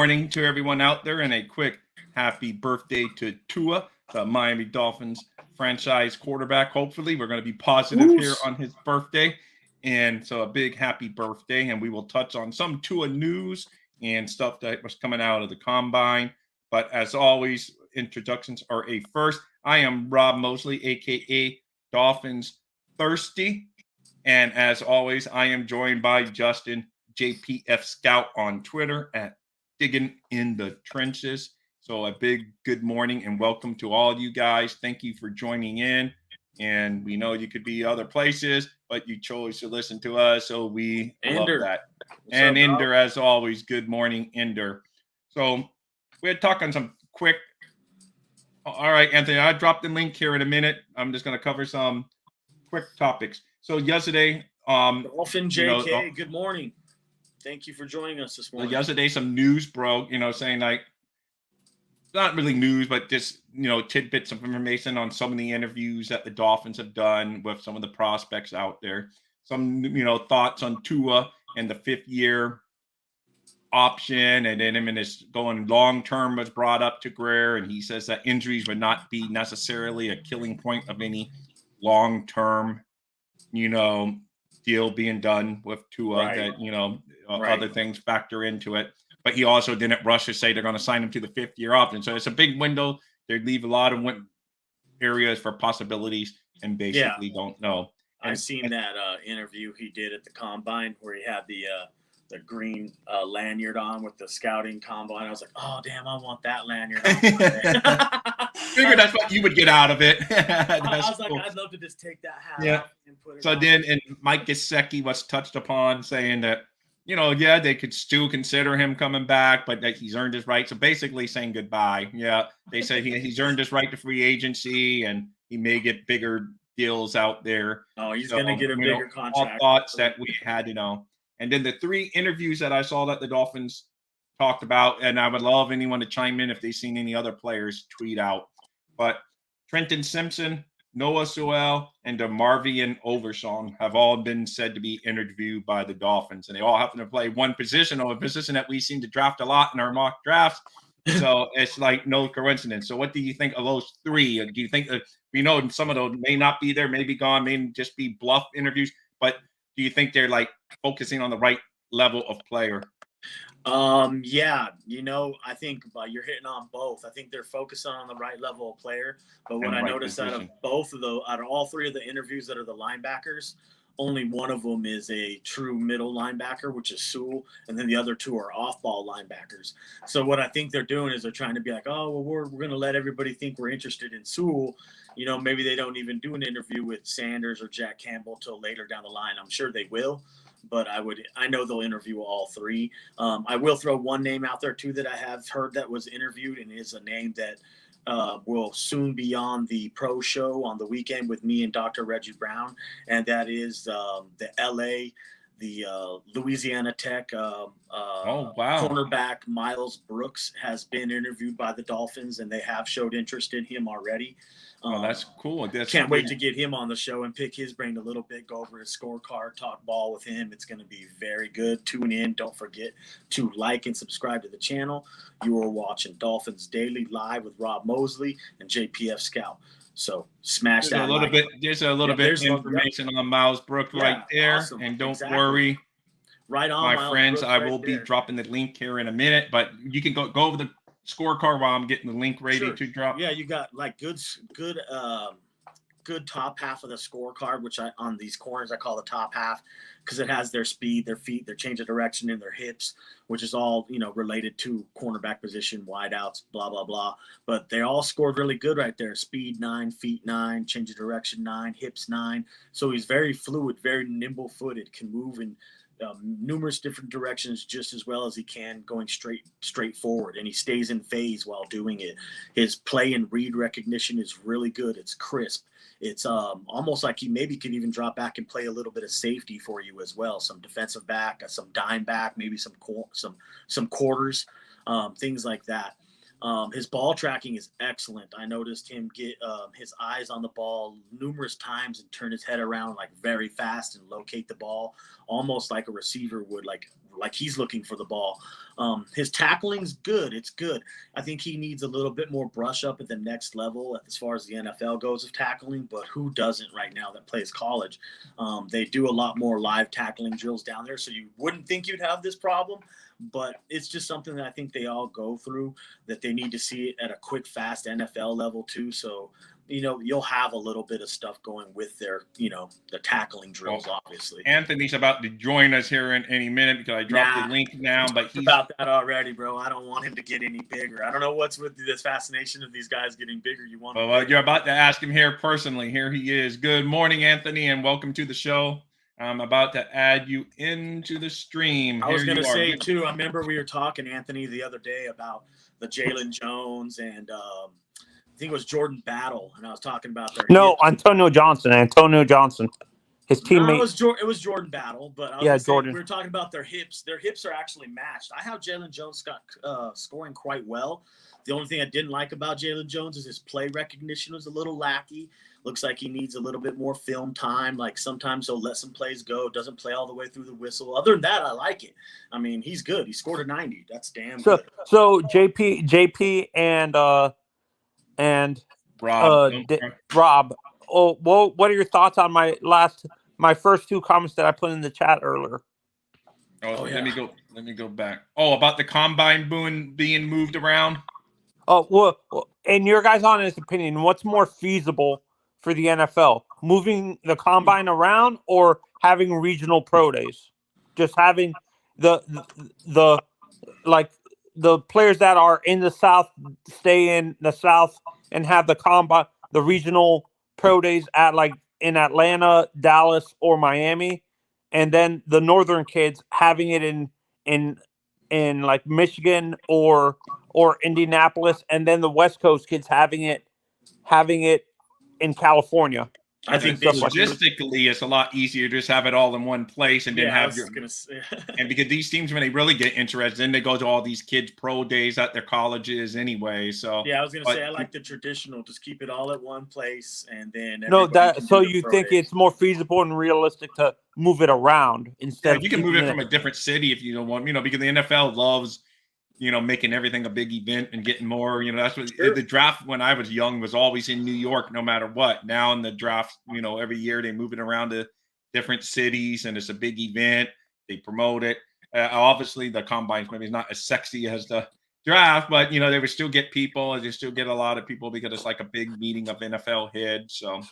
morning to everyone out there, and a quick happy birthday to Tua, the Miami Dolphins franchise quarterback. Hopefully, we're going to be positive here on his birthday. And so, a big happy birthday. And we will touch on some Tua news and stuff that was coming out of the combine. But as always, introductions are a first. I am Rob Mosley, aka Dolphins Thirsty. And as always, I am joined by Justin, JPF Scout on Twitter at Digging in the Trenches. So a big good morning and welcome to all you guys. Thank you for joining in. And we know you could be other places, but you chose to listen to us. So we love that. And Ender, as always, good morning, Ender. So we're talking some quick. All right, Anthony, I dropped the link here in a minute. I'm just going to cover some quick topics. So yesterday, Dolphin JK, good morning. Thank you for joining us this morning. Yesterday, some news broke, saying like, not really news, but just, tidbits of information on some of the interviews that the Dolphins have done with some of the prospects out there. Some, thoughts on Tua and the 5th-year option, and then him and his going long-term was brought up to Grier, and he says that injuries would not be necessarily a killing point of any long-term deal being done with Tua, right. That, other things factor into it. But he also didn't rush to say they're going to sign him to the 5th-year option. So it's a big window. They leave a lot of areas for possibilities and basically don't know. I've seen that interview he did at the Combine where he had the green lanyard on with the scouting combine. I was like, oh, damn, I want that lanyard on. Figured that's what you would get out of it. I was like, I'd love to just take that hat off and put it on. And Mike Gesicki was touched upon saying that, they could still consider him coming back, but that he's earned his right. So basically saying goodbye. Yeah, they said he's earned his right to free agency and he may get bigger deals out there. Oh, he's going to get a bigger contract. All thoughts that we had, And then the 3 interviews that I saw that the Dolphins talked about, and I would love anyone to chime in if they've seen any other players tweet out. But Trenton Simpson, Noah Sewell, and DeMarvion Oversong have all been said to be interviewed by the Dolphins. And they all happen to play one position, or a position that we seem to draft a lot in our mock drafts. So it's like no coincidence. So what do you think of those 3? Do you think that we know some of those may not be there, may be gone, may just be bluff interviews, but do you think they're like focusing on the right level of player? I think you're hitting on both. I think they're focusing on the right level of player. But what I noticed out of all 3 of the interviews that are the linebackers, only one of them is a true middle linebacker, which is Sewell, and then the other 2 are off-ball linebackers. So what I think they're doing is they're trying to be like, oh, well, we're going to let everybody think we're interested in Sewell. Maybe they don't even do an interview with Sanders or Jack Campbell till later down the line. I'm sure they will, but I know they'll interview all 3. I will throw one name out there too that I have heard that was interviewed, and is a name that will soon be on the pro show on the weekend with me and Dr. Reggie Brown, and that is the Louisiana Tech cornerback Miles Brooks has been interviewed by the Dolphins, and they have showed interest in him already. Oh, that's cool. Can't wait to get him on the show and pick his brain a little bit, go over his scorecard, talk ball with him. It's going to be very good. Tune in. Don't forget to like and subscribe to the channel. You are watching Dolphins Daily live with Rob Mosley and JPF Scout. So smash that. There's a little bit of information on Miles Brooks right there. Awesome. And don't worry. Right on, my Miles friends. Brooks I will be dropping the link here in a minute, but you can go over the scorecard while I'm getting the link ready to drop. Yeah, you got like good top half of the scorecard, which on these corners I call the top half, because it has their speed, their feet, their change of direction, and their hips, which is all related to cornerback position, wideouts, blah blah blah. But they all scored really good right there. Speed 9, feet 9, change of direction 9, hips 9. So he's very fluid, very nimble-footed, can move in numerous different directions just as well as he can going straight forward, and he stays in phase while doing it. His play and read recognition is really good. It's crisp. It's almost like he maybe could even drop back and play a little bit of safety for you as well, some defensive back, some dime back, maybe some quarters, things like that. His ball tracking is excellent. I noticed him get his eyes on the ball numerous times and turn his head around like very fast and locate the ball, almost like a receiver would, like like he's looking for the ball. His tackling's good. It's good. I think he needs a little bit more brush up at the next level as far as the NFL goes of tackling, but who doesn't right now that plays college? They do a lot more live tackling drills down there, so you wouldn't think you'd have this problem, but it's just something that I think they all go through, that they need to see it at a quick, fast NFL level too. So, you'll have a little bit of stuff going with their, the tackling drills, obviously. Anthony's about to join us here in any minute because I dropped the link now, but he's about that already, bro. I don't want him to get any bigger. I don't know what's with this fascination of these guys getting bigger. You're about to ask him here personally. Here he is. Good morning, Anthony, and welcome to the show. I'm about to add you into the stream. I was going to say, too, I remember we were talking, Anthony, the other day about the Jalen Jones and I think it was Jordan Battle, and I was talking about their Antonio Johnson. His teammate. No, it was Jordan Battle, but Jordan. We were talking about their hips. Their hips are actually matched. I have Jalen Jones scoring quite well. The only thing I didn't like about Jalen Jones is his play recognition was a little lackey. Looks like he needs a little bit more film time. Like sometimes he'll let some plays go, doesn't play all the way through the whistle. Other than that, I like it. I mean, he's good. He scored a 90. That's damn good. So JP and Rob. What are your thoughts on my first two comments that I put in the chat earlier? Let me go back. About the combine being moved around. In your guys' honest opinion, what's more feasible for the NFL? Moving the combine around or having regional pro days? Just having the players that are in the South stay in the South and have the regional pro days at in Atlanta, Dallas, or Miami, and then the Northern kids having it in like Michigan or Indianapolis, and then the West Coast kids having it in California. I think logistically it's a lot easier to just have it all in one place and then and because these teams, when they really get interested, then they go to all these kids pro days at their colleges anyway. So I was gonna say I like the traditional, just keep it all at one place and then you think it's more feasible and realistic to move it around instead of you can move it from a different city if you don't want, because the NFL loves making everything a big event and getting more, that's what the draft when I was young was always in New York, no matter what. Now in the draft, every year they move it around to different cities and it's a big event. They promote it. Obviously the combines maybe not as sexy as the draft, but they would still get people and they still get a lot of people because it's like a big meeting of NFL heads. So,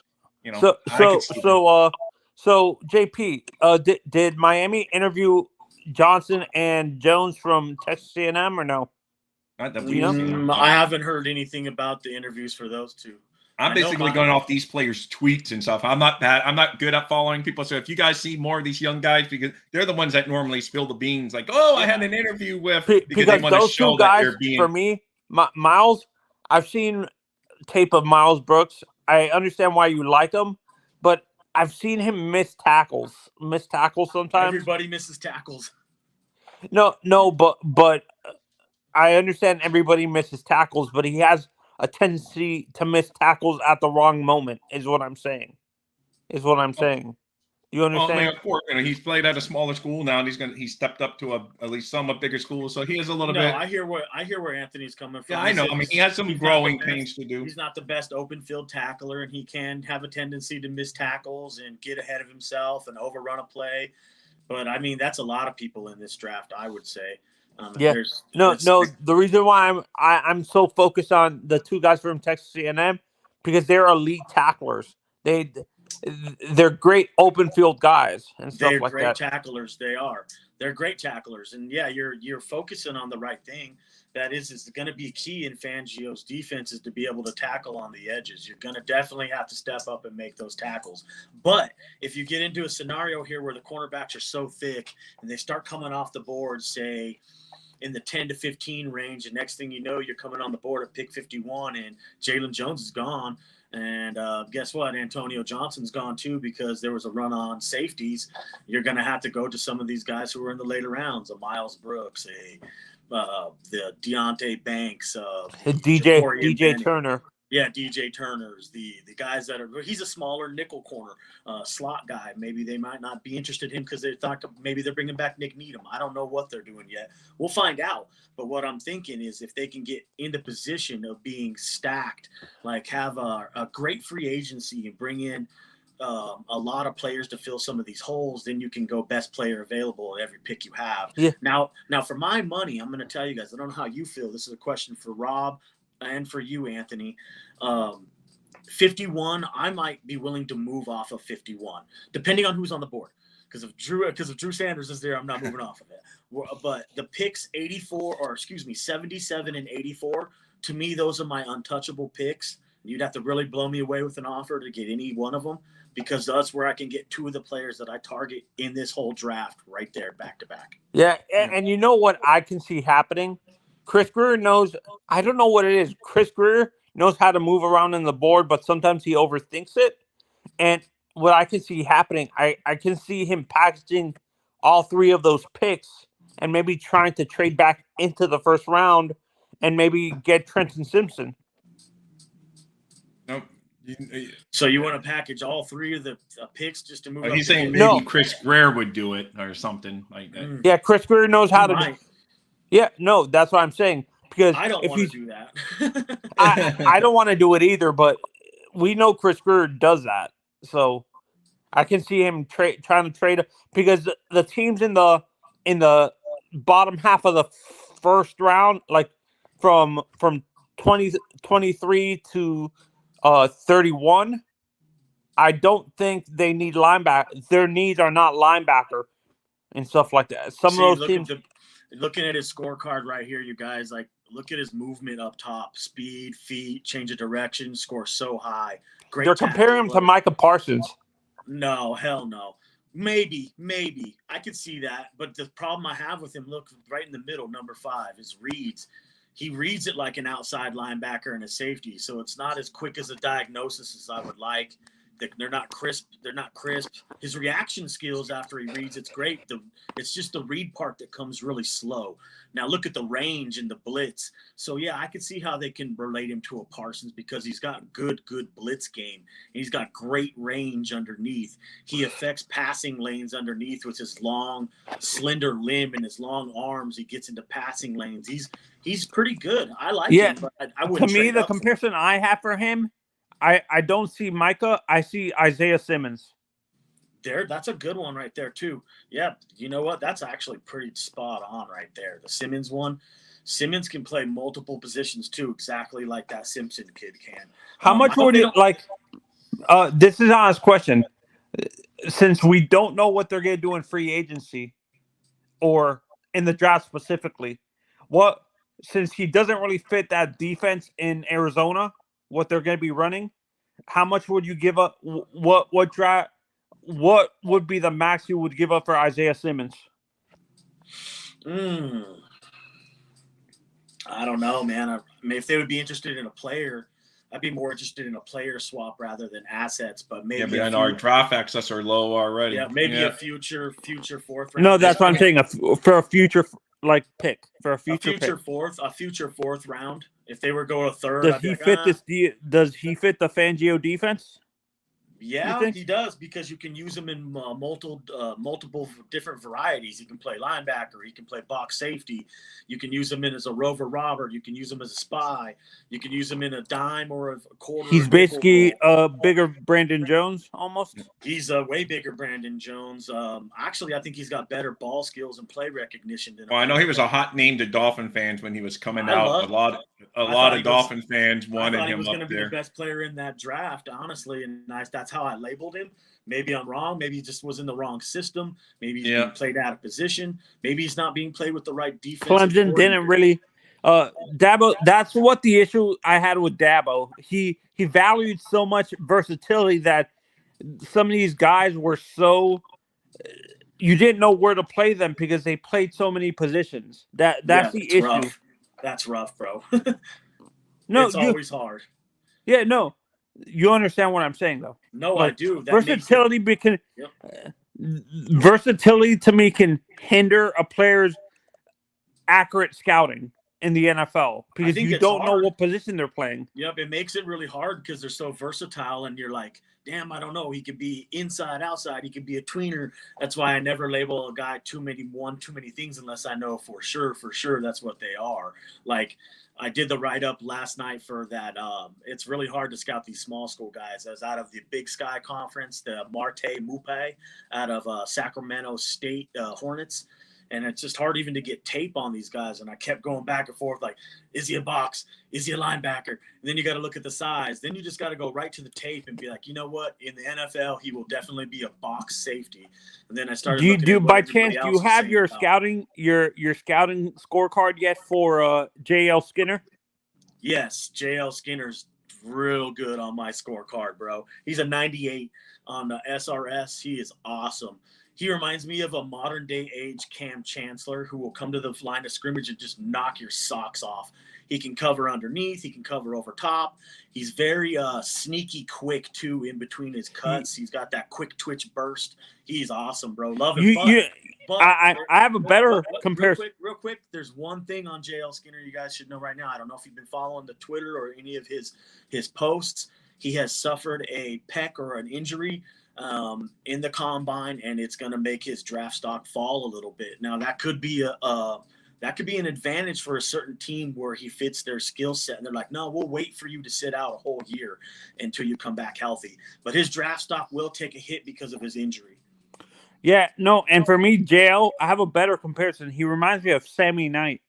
So JP, did Miami interview Johnson and Jones from Texas A&M or no? I haven't heard anything about the interviews for those two. I'm basically going off these players' tweets and stuff. I'm not good at following people. So if you guys see more of these young guys, because they're the ones that normally spill the beans, like, I had an interview with, because they want to show that they're being. For me, Miles, I've seen tape of Miles Brooks. I understand why you like him, but I've seen him miss tackles sometimes. Everybody misses tackles. No, but I understand everybody misses tackles, but he has a tendency to miss tackles at the wrong moment. Is what I'm saying. You understand? Of course, he's played at a smaller school now, and he's stepped up to at least somewhat bigger school, so he has a little bit. I hear where Anthony's coming from. Yeah, I know. He has some growing pains to do. He's not the best open field tackler, and he can have a tendency to miss tackles and get ahead of himself and overrun a play. But that's a lot of people in this draft, I would say. The reason why I'm so focused on the two guys from Texas A&M because they're elite tacklers. They're great open field guys and stuff like that. They're great tacklers. They are. They're great tacklers. And you're focusing on the right thing. That is going to be key in Fangio's defense is to be able to tackle on the edges. You're going to definitely have to step up and make those tackles. But if you get into a scenario here where the cornerbacks are so thick and they start coming off the board, say in the 10 to 15 range, and next thing you know, you're coming on the board at pick 51 and Jalen Jones is gone. And guess what? Antonio Johnson's gone too because there was a run on safeties. You're going to have to go to some of these guys who are in the later rounds, a Miles Brooks, the Deontay Banks, DJ Turner. Yeah, DJ Turner's, the guys that are, he's a smaller nickel corner slot guy. Maybe they might not be interested in him because they thought maybe they're bringing back Nick Needham. I don't know what they're doing yet. We'll find out. But what I'm thinking is if they can get into position of being stacked, like have a great free agency and bring in a lot of players to fill some of these holes, then you can go best player available at every pick you have. Yeah. Now for my money, I'm going to tell you guys, I don't know how you feel. This is a question for Rob and for you, Anthony. 51, I might be willing to move off of 51, depending on who's on the board. Because if Drew Sanders is there, I'm not moving off of it. But the picks 77 and 84, to me, those are my untouchable picks. You'd have to really blow me away with an offer to get any one of them, because that's where I can get two of the players that I target in this whole draft right there, back to back. Yeah, and you know what I can see happening? Chris Grier knows, I don't know what it is. Chris Grier knows how to move around in the board, but sometimes he overthinks it. And what I can see happening, I can see him packaging all three of those picks and maybe trying to trade back into the first round and maybe get Trenton Simpson. Nope. So you want to package all three of the picks just to move? He's saying maybe No. Chris Grier would do it or something like that. Yeah, Chris Grier knows how to do. Yeah, no, that's what I'm saying. Because I don't want to do that. I don't want to do it either, but we know Chris Grier does that. So I can see him trying to trade, because the teams in the bottom half of the first round, like from 23 to 31, I don't think they need linebacker. Their needs are not linebacker and stuff like that. Some of those teams. Looking at his scorecard right here, you guys, like, look at his movement up top, speed, feet, change of direction, score so high. Great. They're comparing him to Micah Parsons. No, hell no. Maybe I could see that, but the problem I have with him, look right in the middle, number 5, is reads. He reads it like an outside linebacker and a safety, so it's not as quick as a diagnosis as I would like. They're not crisp. His reaction skills after he reads, it's great. It's just the read part that comes really slow. Now look at the range and the blitz. So yeah, I could see how they can relate him to a Parsons, because he's got good blitz game. And he's got great range underneath. He affects passing lanes underneath with his long, slender limb and his long arms. He gets into passing lanes. He's pretty good. I like him, but I wouldn't. To me, the comparison I have for him, I don't see Micah. I see Isaiah Simmons. That's a good one right there too. Yeah, you know what? That's actually pretty spot on right there. The Simmons one. Simmons can play multiple positions too, exactly like that Simpson kid can. How much would it like? This is an honest question. Since we don't know what they're going to do in free agency or in the draft specifically, since he doesn't really fit that defense in Arizona, what they're going to be running, how much would you give up? What would be the max you would give up for Isaiah Simmons? I don't know, man. I mean, if they would be interested in a player, I'd be more interested in a player swap rather than assets. But maybe but our draft access are low already. Yeah, maybe a future fourth round. No, that's what I'm saying. For a future pick, for a future fourth round. If they were going a third, does he fit Does he fit the Fangio defense? Yeah, he does, because you can use him in multiple different varieties. He can play linebacker. He can play box safety. You can use him in as a rover robber. You can use him as a spy. You can use him in a dime or a quarter. He's basically a bigger Brandon Jones, almost. He's a way bigger Brandon Jones. Actually, I think he's got better ball skills and play recognition than. Well, I know he was a hot name to Dolphin fans when he was coming out. A lot of Dolphin fans wanted him up there. He was going to be the best player in that draft, honestly, and that's how I labeled him. Maybe I'm wrong. Maybe he just was in the wrong system. Maybe he's being played out of position. Maybe he's not being played with the right defense. Clemson didn't really. Dabo. That's what the issue I had with Dabo. He valued so much versatility that some of these guys were so. You didn't know where to play them because they played so many positions. That's the issue. Rough. That's rough, bro. No, it's always hard. Yeah, no. You understand what I'm saying, though. No, I do. Versatility to me can hinder a player's accurate scouting in the NFL because think you it's don't know hard. what position they're playing. Yep, it makes it really hard because they're so versatile, and you're like, damn, I don't know. He could be inside, outside. He could be a tweener. That's why I never label a guy too many things unless I know for sure that's what they are. Like, I did the write-up last night for that. It's really hard to scout these small school guys. I was out of the Big Sky Conference, the Marte Mupe out of Sacramento State Hornets. And it's just hard even to get tape on these guys. And I kept going back and forth, like, is he a box? Is he a linebacker? And then you got to look at the size. Then you just got to go right to the tape and be like, you know what? In the NFL, he will definitely be a box safety. And then I started Do by chance, do you have your scouting scorecard yet for J.L. Skinner? Yes, J.L. Skinner's real good on my scorecard, bro. He's a 98 on the SRS. He is awesome. He reminds me of a modern day age Cam Chancellor who will come to the line of scrimmage and just knock your socks off. He can cover underneath. He can cover over top. He's very sneaky quick, too, in between his cuts. He's got that quick twitch burst. He's awesome, bro. Love him. I have a better comparison. Real quick, there's one thing on J.L. Skinner you guys should know right now. I don't know if you've been following the Twitter or any of his posts. He has suffered a pec or an injury in the combine, and it's going to make his draft stock fall a little bit. Now, that could be an advantage for a certain team where he fits their skill set, and they're like, no, we'll wait for you to sit out a whole year until you come back healthy. But his draft stock will take a hit because of his injury. Yeah, no, and for me, JL, I have a better comparison. He reminds me of Sammy Knight.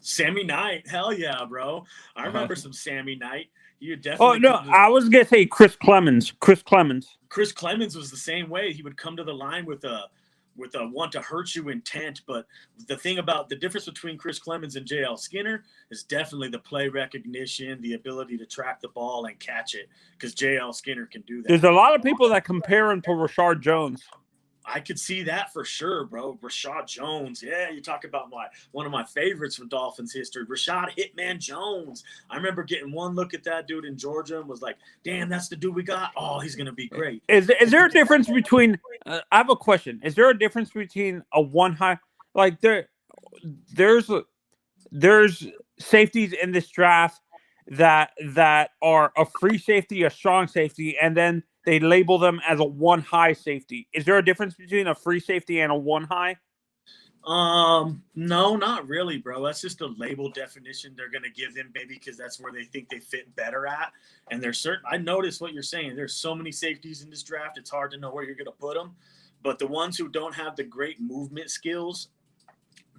Sammy Knight, hell yeah, bro. I remember some Sammy Knight. You definitely. Oh no, I was gonna say Chris Clemens. Chris Clemens was the same way. He would come to the line with a want to hurt you intent. But the thing about the difference between Chris Clemens and J.L. Skinner is definitely the play recognition, the ability to track the ball and catch it. Because J.L. Skinner can do that. There's a lot of people that compare him to Rashard Jones. I could see that for sure, bro. Rashad Jones. Yeah, you talk about one of my favorites from Dolphins history, Rashad Hitman Jones. I remember getting one look at that dude in Georgia and was like, damn, that's the dude we got. Oh, he's going to be great. Is there a difference between I have a question. Is there a difference between a one high like there's safeties in this draft that are a free safety, a strong safety, and then they label them as a one high safety. Is there a difference between a free safety and a one high? No, not really, bro. That's just a label definition they're going to give them, baby, because that's where they think they fit better at. And there's certain. I noticed what you're saying. There's so many safeties in this draft. It's hard to know where you're going to put them. But the ones who don't have the great movement skills,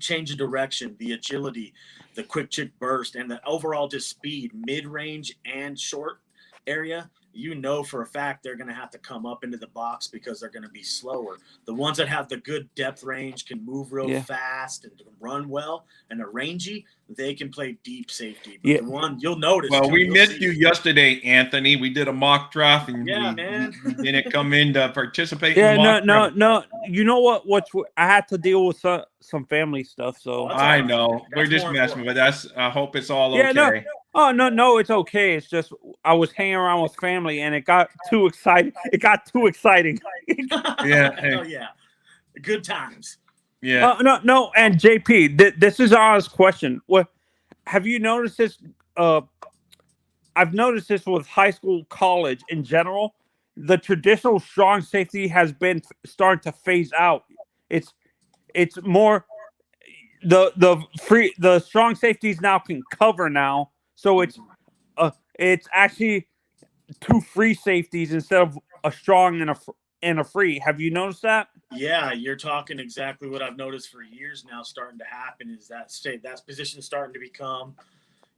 change of direction, the agility, the quick chick burst, and the overall just speed, mid-range and short area, you know for a fact they're going to have to come up into the box because they're going to be slower. The ones that have the good depth range, can move real fast and run well and are rangy, they can play deep safety. But the one you'll notice. Well, we missed you yesterday, Anthony. We did a mock draft, and man, we didn't come in to participate. No. You know what? I had to deal with some family stuff, so I know we're just messing with us. I hope it's all okay. No, it's okay. It's just I was hanging around with family, and it got too exciting. Yeah. Hell yeah. Good times. Yeah. No. And JP, this is our honest question. What have you noticed this? I've noticed this with high school, college in general. The traditional strong safety has been starting to phase out. It's more the strong safeties now can cover now. So it's actually two free safeties instead of a strong and a free. Have you noticed that? Yeah, you're talking exactly what I've noticed for years now starting to happen is that position starting to become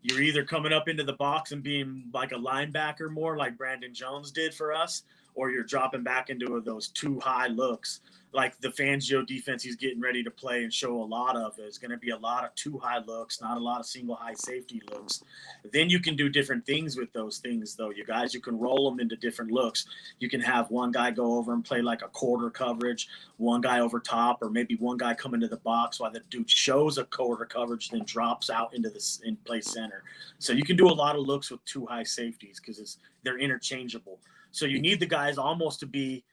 you're either coming up into the box and being like a linebacker more like Brandon Jones did for us, or you're dropping back into those too high looks. Like the Fangio defense he's getting ready to play and show a lot of is going to be a lot of too high looks, not a lot of single high safety looks. Then you can do different things with those things, though. You guys, you can roll them into different looks. You can have one guy go over and play like a quarter coverage, one guy over top, or maybe one guy come into the box while the dude shows a quarter coverage, then drops out into in play center. So you can do a lot of looks with too high safeties because they're interchangeable. So you need the guys almost to be,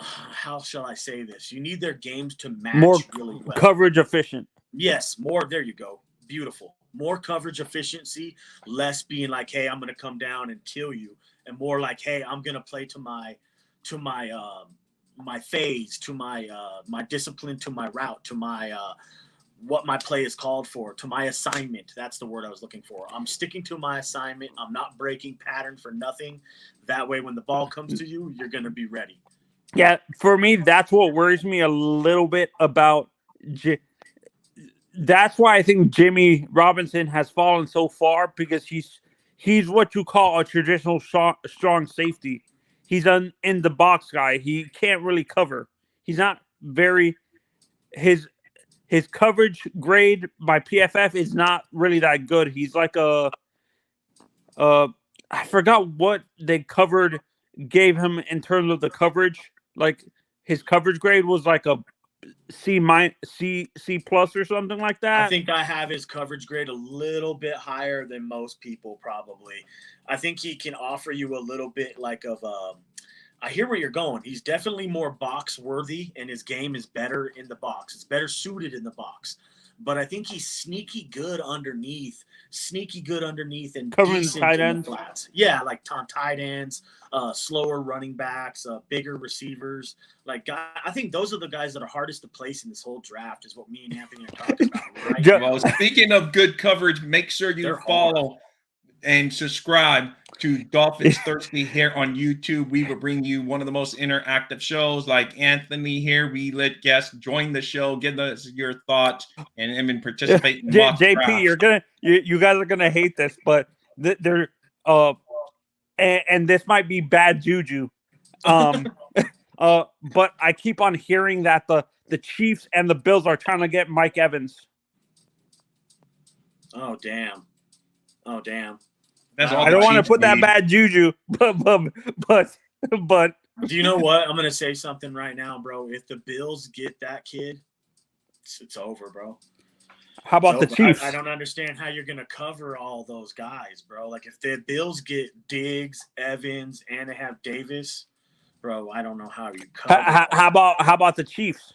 how shall I say this? You need their games to match more really well. Coverage efficient. Yes, more. There you go. Beautiful. more coverage efficiency, less being like, hey, I'm going to come down and kill you, and more like, hey, I'm going to play to my phase, to my discipline, to my route, to my what my play is called for, to my assignment. That's the word I was looking for. I'm sticking to my assignment. I'm not breaking pattern for nothing. That way, when the ball comes to you, you're going to be ready. Yeah, for me, that's what worries me a little bit about. That's why I think Jimmy Robinson has fallen so far, because he's what you call a traditional strong safety. He's an in the box guy. He can't really cover. He's not very his coverage grade by PFF is not really that good. He's like I forgot what they gave him in terms of the coverage. Like his coverage grade was like a C plus or something like that. I think I have his coverage grade a little bit higher than most people probably. I think he can offer you a little bit like of I hear where you're going. He's definitely more box worthy, and his game is better in the box. It's better suited in the box. But I think he's sneaky good underneath, and covering decent tight in ends. the flats. Yeah, like tight ends, slower running backs, bigger receivers. Like, I think those are the guys that are hardest to place in this whole draft, is what me and Anthony are talking about, right? Well, speaking of good coverage, make sure you follow and subscribe to Dolphins Thirsty here on YouTube. We will bring you one of the most interactive shows. Like Anthony here, we let guests join the show, give us your thoughts, and even participate in mock JP, drafts. you guys are gonna hate this, but they're and this might be bad juju. But I keep on hearing that the Chiefs and the Bills are trying to get Mike Evans. Oh damn. I don't want to put that bad juju, but do you know what? I'm gonna say something right now, bro. If the Bills get that kid, it's over, bro. How about the Chiefs? I don't understand how you're gonna cover all those guys, bro. Like if the Bills get Diggs, Evans, and they have Davis, bro, I don't know how you cover. How about the Chiefs?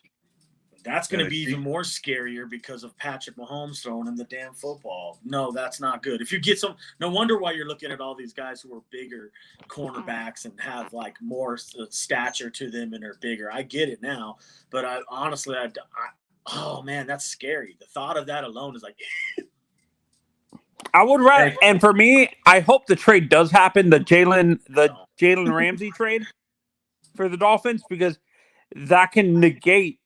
That's going to be even more scarier because of Patrick Mahomes throwing him the damn football. No, that's not good. If you get some, no wonder why you're looking at all these guys who are bigger cornerbacks and have like more stature to them and are bigger. I get it now, but honestly, oh man, that's scary. The thought of that alone is like. I would rather, and for me, I hope the trade does happen. The Jalen Ramsey trade for the Dolphins, because that can negate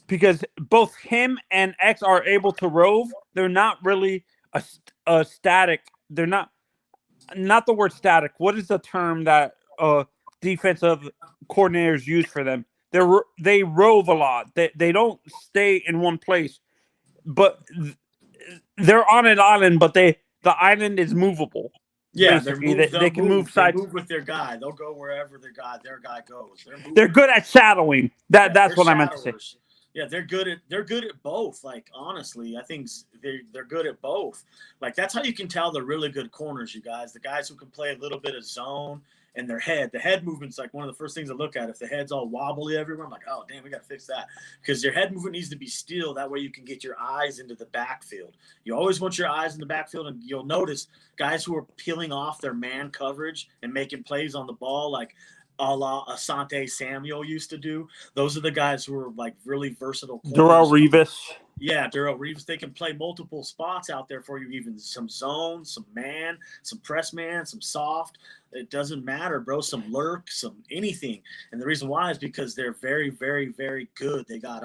because both him and X are able to rove. They're not really a static. They're not the word static. What is the term that defensive coordinators use for them? They rove a lot. They don't stay in one place, but they're on an island. But the island is movable. Yeah, they can move sides. They move with their guy. They'll go wherever their guy goes. They're good at shadowing. That's what I meant to say. Yeah, they're good at both. Like honestly, I think they're good at both. Like that's how you can tell they're really good corners, you guys. The guys who can play a little bit of zone and the head movement's like one of the first things I look at. If the head's all wobbly everywhere, I'm like, oh damn, we got to fix that, because your head movement needs to be still. That way you can get your eyes into the backfield. You always want your eyes in the backfield, and you'll notice guys who are peeling off their man coverage and making plays on the ball, like a la Asante Samuel used to do. Those are the guys who are like really versatile. Darrelle Revis. Yeah, Darrelle Revis. They can play multiple spots out there for you, even some zone, some man, some press man, some soft. It doesn't matter, bro. Some lurk, some anything. And the reason why is because they're very, very, very good. They got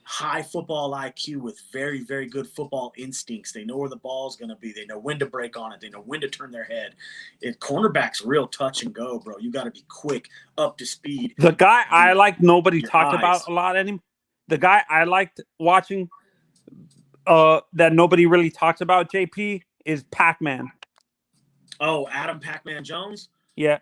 high football IQ with very, very good football instincts. They know where the ball's going to be. They know when to break on it. They know when to turn their head. Cornerback's real touch and go, bro. You got to be quick, up to speed. The guy I like nobody talked about a lot anymore. The guy I liked watching that nobody really talks about, JP, is Pac-Man. Oh, Adam Pac-Man Jones? Yeah.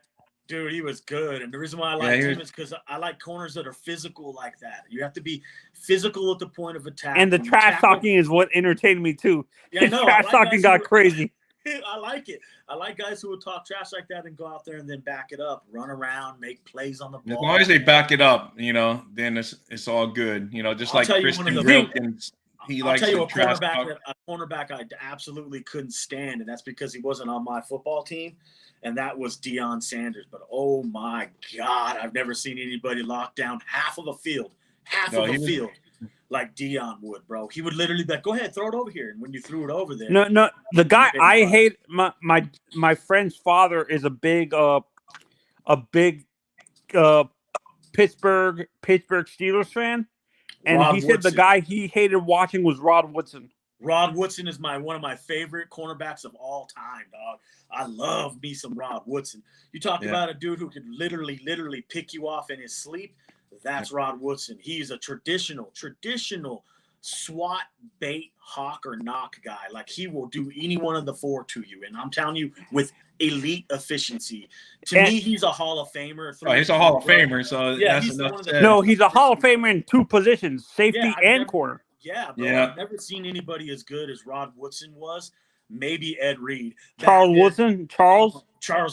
Dude, he was good. And the reason why I like him is because I like corners that are physical like that. You have to be physical at the point of attack. And the trash talking is what entertained me too. Yeah, no, trash talking got crazy. I like it. I like guys who will talk trash like that and go out there and then back it up, run around, make plays on the ball. As long as they back it up, then it's all good. Just like Christian Wilkins. he I'll likes tell you to a trash cornerback, talk. a cornerback I absolutely couldn't stand, and that's because he wasn't on my football team, and that was Deion Sanders. But oh my God, I've never seen anybody lock down half of a field like Deion would, bro. He would literally be like, "Go ahead, throw it over here," and when you threw it over there, No, the guy I hate. My friend's father is a big Pittsburgh Steelers fan, and Rod he said the Woodson. guy he hated watching was Rod Woodson. Rod Woodson is one of my favorite cornerbacks of all time, dog. I love me some Rod Woodson. You talk about a dude who could literally pick you off in his sleep. That's Rod Woodson. He's a traditional SWAT bait, hawk, or knock guy. Like, he will do any one of the four to you. And I'm telling you, with elite efficiency. To me, he's a Hall of Famer. He's a Hall of Famer, so that's enough said. No, he's a Hall of Famer in two positions, safety and corner. Yeah, bro. Yeah. I've never seen anybody as good as Rod Woodson was. Maybe Ed Reed. Charles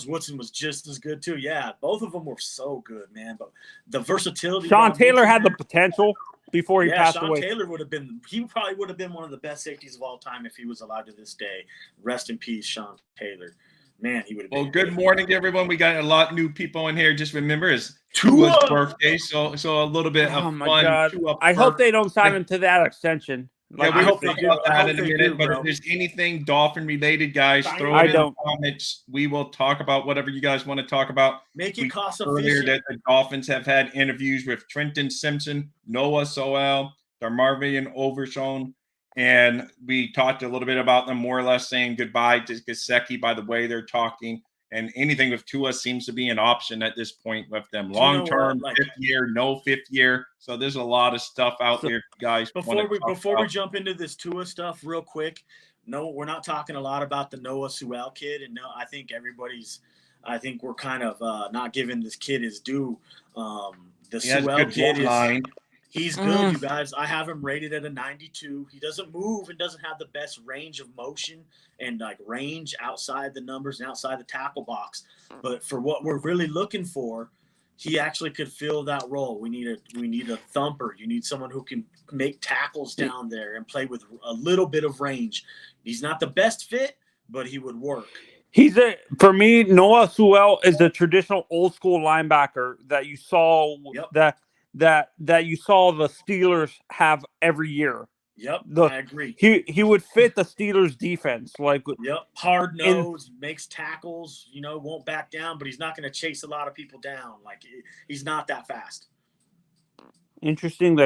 Woodson was just as good too. Yeah, both of them were so good, man. But the versatility. Sean Taylor had the potential before he passed away. Sean Taylor probably would have been one of the best safeties of all time if he was alive to this day. Rest in peace, Sean Taylor. Man, he would have been. Well, good morning, everyone. We got a lot of new people in here. Just remember, it's Tua's birthday, so a little bit of fun. God. I hope they don't sign him to that extension. Like, we hope they do that in a minute. But if there's anything Dolphin related, guys, throw it in the comments. We will talk about whatever you guys want to talk about. Make it cost earlier that the Dolphins have had interviews with Trenton Simpson, Noah Sewell, Darmarvian Overshone, and we talked a little bit about them more or less saying goodbye to Gesicki by the way they're talking. And anything with Tua seems to be an option at this point with them. Long-term, fifth year, no fifth year. So there's a lot of stuff out there, guys. Before we jump into this Tua stuff real quick, no, we're not talking a lot about the Noah Sewell kid. And no, I think we're kind of not giving this kid his due. The Sewell kid he's good, you guys. I have him rated at a 92. He doesn't move and doesn't have the best range of motion and like range outside the numbers and outside the tackle box. But for what we're really looking for, he actually could fill that role. We need a thumper. You need someone who can make tackles down there and play with a little bit of range. He's not the best fit, but he would work. For me, Noah Sewell is the traditional old school linebacker that you saw that you saw the Steelers have every year. Yep, I agree. He would fit the Steelers defense. Hard nose, makes tackles, won't back down, but he's not going to chase a lot of people down. Like, he's not that fast. Interesting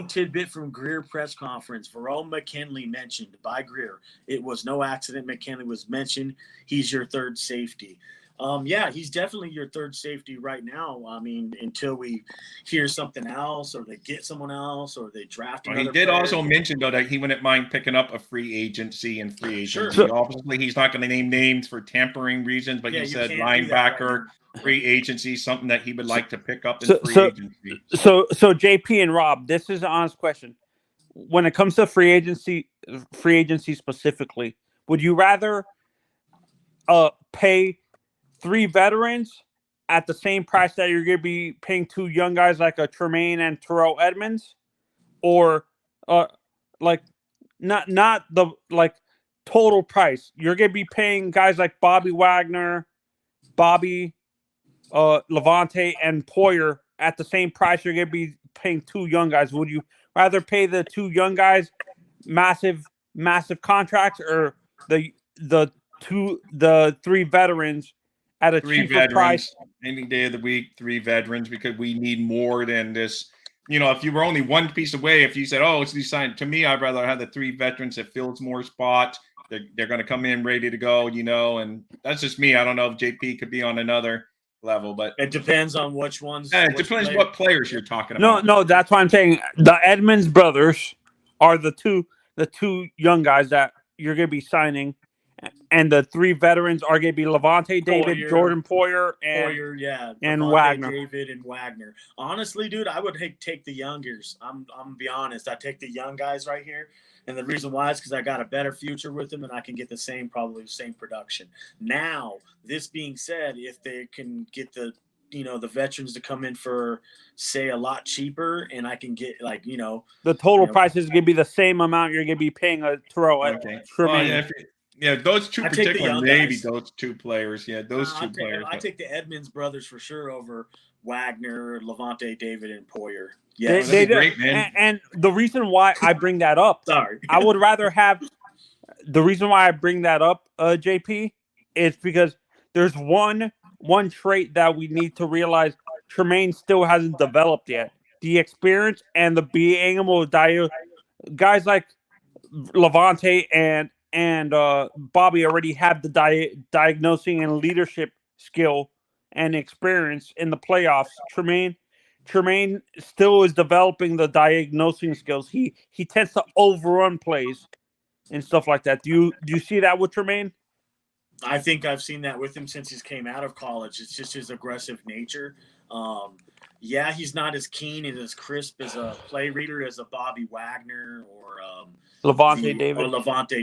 tidbit from Grier press conference. Verone McKinley mentioned by Grier. It was no accident McKinley was mentioned. He's your third safety. He's definitely your third safety right now. I mean, until we hear something else or they get someone else or they draft another player. Also mention, though, that he wouldn't mind picking up a free agency. Sure. Obviously, he's not going to name names for tampering reasons, but he said linebacker, free agency, something that he would like to pick up in free agency. So JP and Rob, this is an honest question. When it comes to free agency specifically, would you rather pay 3 veterans at the same price that you're going to be paying 2 young guys like a Tremaine and Terrell Edmonds, or not the total price? You're going to be paying guys like Bobby Wagner, Levante, and Poyer at the same price you're going to be paying 2 young guys. Would you rather pay the 2 young guys massive contracts, or the 3 veterans at a cheaper price? Any day of the week, 3 veterans, because we need more than this. If you were only one piece away, if you said, it's signed, to me, I'd rather have the 3 veterans that fills more spots. They're going to come in ready to go, and that's just me. I don't know if JP could be on another level, but it depends on which ones. Yeah, it depends what players you're talking about. No, that's why I'm saying the Edmonds brothers are the two young guys that you're going to be signing. And the 3 veterans are going to be Levante David, Jordan Poyer, and Wagner. David and Wagner. Honestly, dude, I would take the youngers. I'm gonna be honest. I take the young guys right here, and the reason why is because I got a better future with them, and I can get probably the same production. Now, this being said, if they can get the the veterans to come in for, say, a lot cheaper, and I can get like, the total price is going to be the same amount you're going to be paying a throw at Tremaine. Those two I take the particular, young maybe guys. those two players. Yeah, those two players. I take the Edmonds brothers for sure over Wagner, Levante David, and Poyer. Yes, They great, man. And the reason why I bring that up, sorry, I would rather have the reason why I bring that up, JP, is because there's one trait that we need to realize Tremaine still hasn't developed yet: the experience and the being able to guys like Levante and Bobby already have the diagnosing and leadership skill and experience in the playoffs. Tremaine still is developing the diagnosing skills. He tends to overrun plays and stuff like that. Do you see that with Tremaine? I think I've seen that with him since he's came out of college. It's just his aggressive nature. Yeah, he's not as keen and as crisp as a play reader as a Bobby Wagner or Levante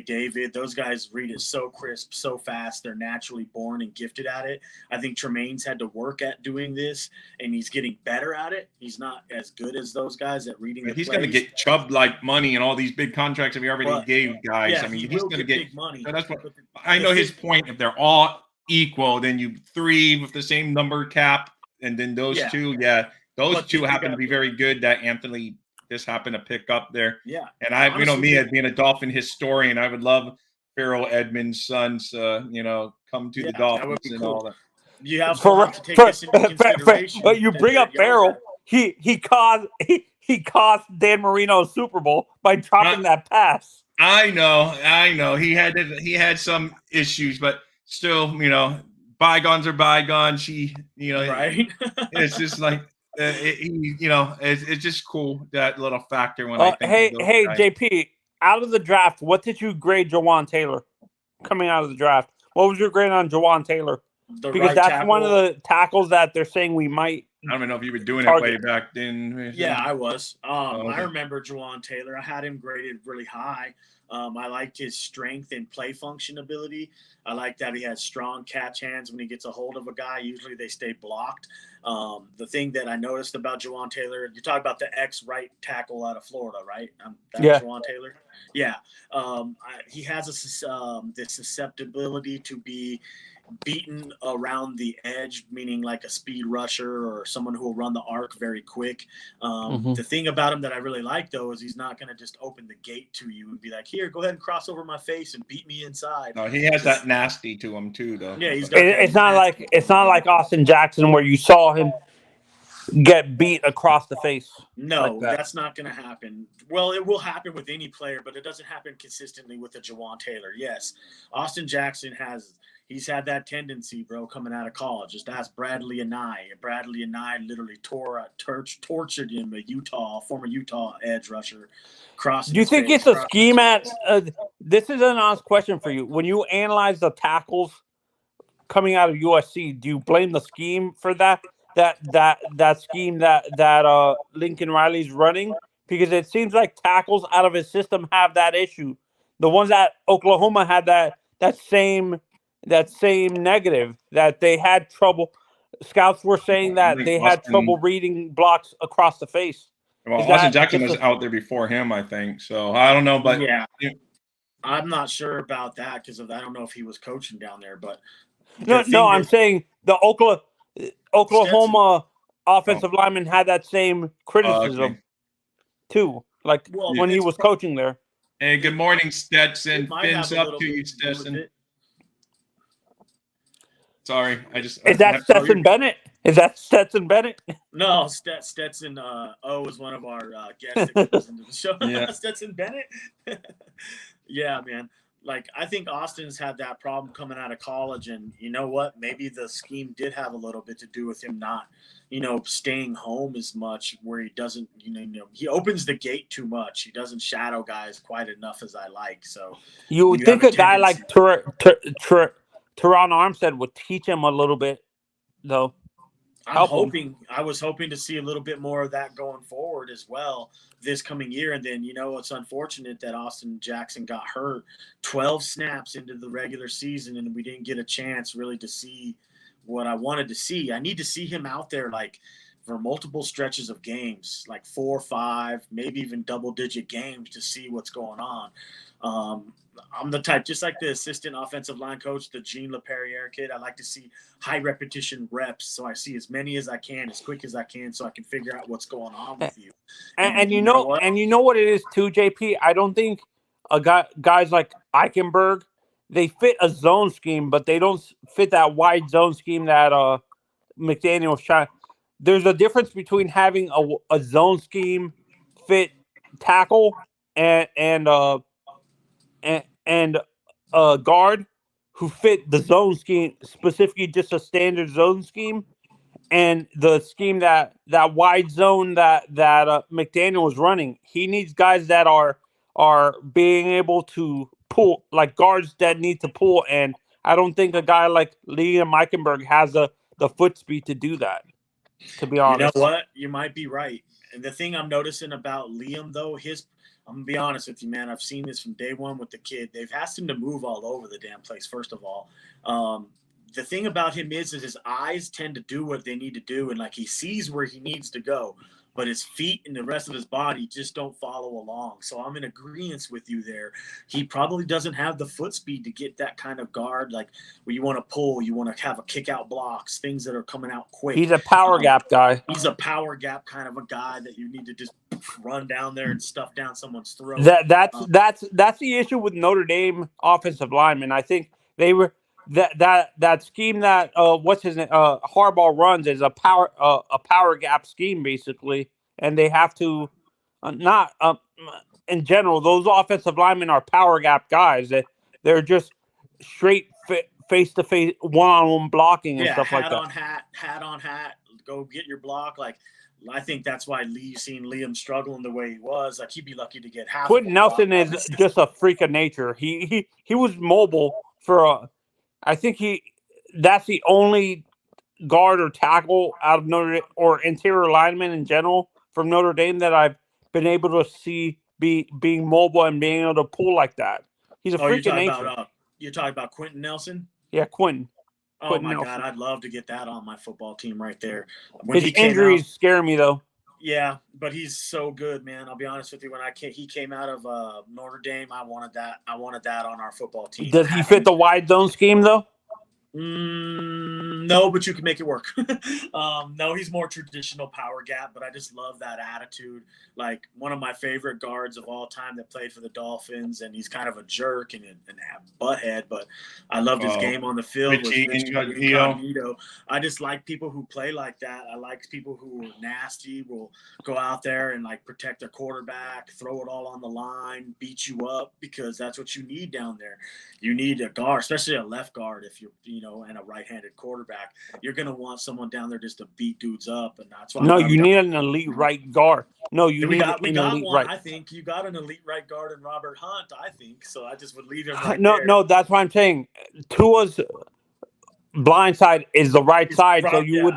David. Those guys read it so crisp, so fast. They're naturally born and gifted at it. I think Tremaine's had to work at doing this, and he's getting better at it. He's not as good as those guys at reading the He's plays. going to get Chubb-like money and all these big contracts that we already gave guys. Yeah, I mean, he's going to get big money. So that's what I know. His point: if they're all equal, then you three with the same number cap, and then those two, those two happen to be very good. That Anthony just happened to pick up there. Yeah, and honestly, me as being a Dolphin historian, I would love Farrell Edmonds' sons, come to the Dolphins and all that. You have to take this into consideration. But you bring up Farrell. He caused Dan Marino a Super Bowl by dropping that pass. I know. He had some issues, but still, bygones are bygones. Right? It's just like it's just cool, that little factor when I think. Hey, guys. JP, out of the draft, what did you grade Jawan Taylor coming out of the draft? What was your grade on Jawan Taylor? Because that's one of the tackles that they're saying we might. I don't even know if you were doing it way back then. Yeah, I was. I remember Jawan Taylor. I had him graded really high. I liked his strength and play function ability. I like that he has strong catch hands when he gets a hold of a guy. Usually they stay blocked. The thing that I noticed about Jawan Taylor, you talk about the ex-right tackle out of Florida, right? That's Jawan Taylor. Yeah. He has this susceptibility to be beaten around the edge, meaning like a speed rusher or someone who will run the arc very quick. The thing about him that I really like, though, is he's not going to just open the gate to you and be like, here, go ahead and cross over my face and beat me inside. No, he has that nasty to him too, though. Yeah, he's got it's not like Austin Jackson where you saw him get beat across the face. No, that's not going to happen. Well, it will happen with any player, but it doesn't happen consistently with the Jawan Taylor. Yes, Austin Jackson he's had that tendency, bro, coming out of college. Just ask Bradley and I. Bradley and I literally tortured him, former Utah edge rusher. Do you think it's a scheme at this is an honest question for you. When you analyze the tackles coming out of USC, do you blame the scheme for that scheme that Lincoln Riley's running? Because it seems like tackles out of his system have that issue. The ones at Oklahoma had that same negative, that they had trouble. Scouts were saying that they had trouble reading blocks across the face. Well, Austin Jackson was out there before him, I think. So I don't know, but I'm not sure about that because I don't know if he was coaching down there. But I'm saying the Oklahoma offensive lineman had that same criticism too, like when he was coaching there. Hey, good morning, Stetson. Fins up to you, Stetson. Sorry, Is that Stetson Bennett? Is that Stetson Bennett? No, Stetson is one of our guests that comes into the show. Yeah. Stetson Bennett? Yeah, man. Like, I think Austin's had that problem coming out of college, and you know what? Maybe the scheme did have a little bit to do with him not, staying home as much, where he doesn't, he opens the gate too much. He doesn't shadow guys quite enough as I like. So you would think a guy like Teron Armstead would teach him a little bit, though. I was hoping to see a little bit more of that going forward as well this coming year. And then, it's unfortunate that Austin Jackson got hurt 12 snaps into the regular season, and we didn't get a chance really to see what I wanted to see. I need to see him out there like for multiple stretches of games, like 4 or 5, maybe even double-digit games to see what's going on. I'm the type, just like the assistant offensive line coach, the Jean LePerriere kid, I like to see high repetition reps, so I see as many as I can, as quick as I can, so I can figure out what's going on with you. And you know what it is too, JP. I don't think guys like Eichenberg, they fit a zone scheme, but they don't fit that wide zone scheme that McDaniel was trying. There's a difference between having a zone scheme fit tackle and guard who fit the zone scheme, specifically just a standard zone scheme, and the scheme that wide zone that McDaniel was running. He needs guys that are being able to pull, like guards that need to pull, and I don't think a guy like Liam Eichenberg has the foot speed to do that, to be honest. You know what? You might be right. And the thing I'm noticing about Liam, though, I'm going to be honest with you, man. I've seen this from day one with the kid. They've asked him to move all over the damn place, first of all. The thing about him is his eyes tend to do what they need to do, and like he sees where he needs to go, but his feet and the rest of his body just don't follow along. So I'm in agreement with you there. He probably doesn't have the foot speed to get that kind of guard, like where you want to pull, you want to have a kick out blocks, things that are coming out quick. He's a power gap guy. He's a power gap kind of a guy that you need to just run down there and stuff down someone's throat. That's the issue with Notre Dame offensive linemen. I think they were that scheme that Harbaugh runs is a power gap scheme basically, and they have to not in general, those offensive linemen are power gap guys. They're just straight face to face, one-on-one blocking and stuff like that. Hat on hat, go get your block. Like I think that's why you've seen Liam struggling the way he was. Like he'd be lucky to get half. Quentin Nelson is just a freak of nature. He was mobile for I think that's the only guard or tackle out of Notre Dame, or interior lineman in general from Notre Dame, that I've been able to see being mobile and being able to pull like that. He's a freak of nature. You're talking about Quentin Nelson? Yeah, Quentin. Oh my God, I'd love to get that on my football team right there. His injuries scare me though. Yeah, but he's so good, man. I'll be honest with you. When he came out of Notre Dame, I wanted that on our football team. Does he fit the wide zone scheme though? No, but you can make it work. No, he's more traditional power gap, but I just love that attitude. Like one of my favorite guards of all time that played for the Dolphins, and he's kind of a jerk and a butthead, but I loved his game on the field. Incognito. I just like people who play like that. I like people who are nasty, will go out there and like protect their quarterback, throw it all on the line, beat you up, because that's what you need down there. You need a guard, especially a left guard. If you're and a right-handed quarterback, you're going to want someone down there just to beat dudes up, and that's why. No, you need an elite right guard. No, we got one. Right. I think you got an elite right guard in Robert Hunt. I think so. I just would leave him. Right there. No, that's what I'm saying. Tua's blind side is the right side, so you would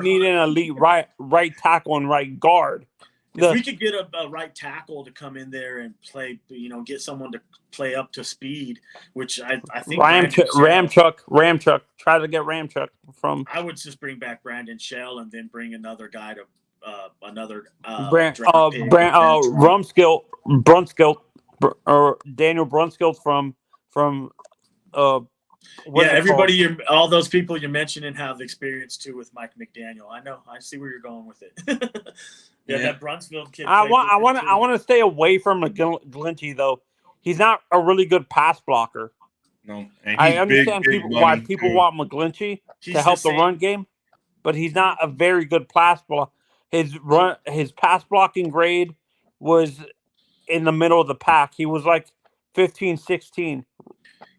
need an elite right tackle and right guard. If we could get a right tackle to come in there and play, get someone to play up to speed, which I think Ramchuk. Try to get Ramchuk from. I would just bring back Brandon Shell and then bring another guy to Brunskill or Daniel Brunskill from. Everybody, all those people you're mentioning have experience too with Mike McDaniel. I know. I see where you're going with it. That Brunskill kid. I want to stay away from McGlinchey though. He's not a really good pass blocker. No, I understand why people want McGlinchey to help the run game, but he's not a very good pass blocker. His pass blocking grade was in the middle of the pack. He was like 15, 16.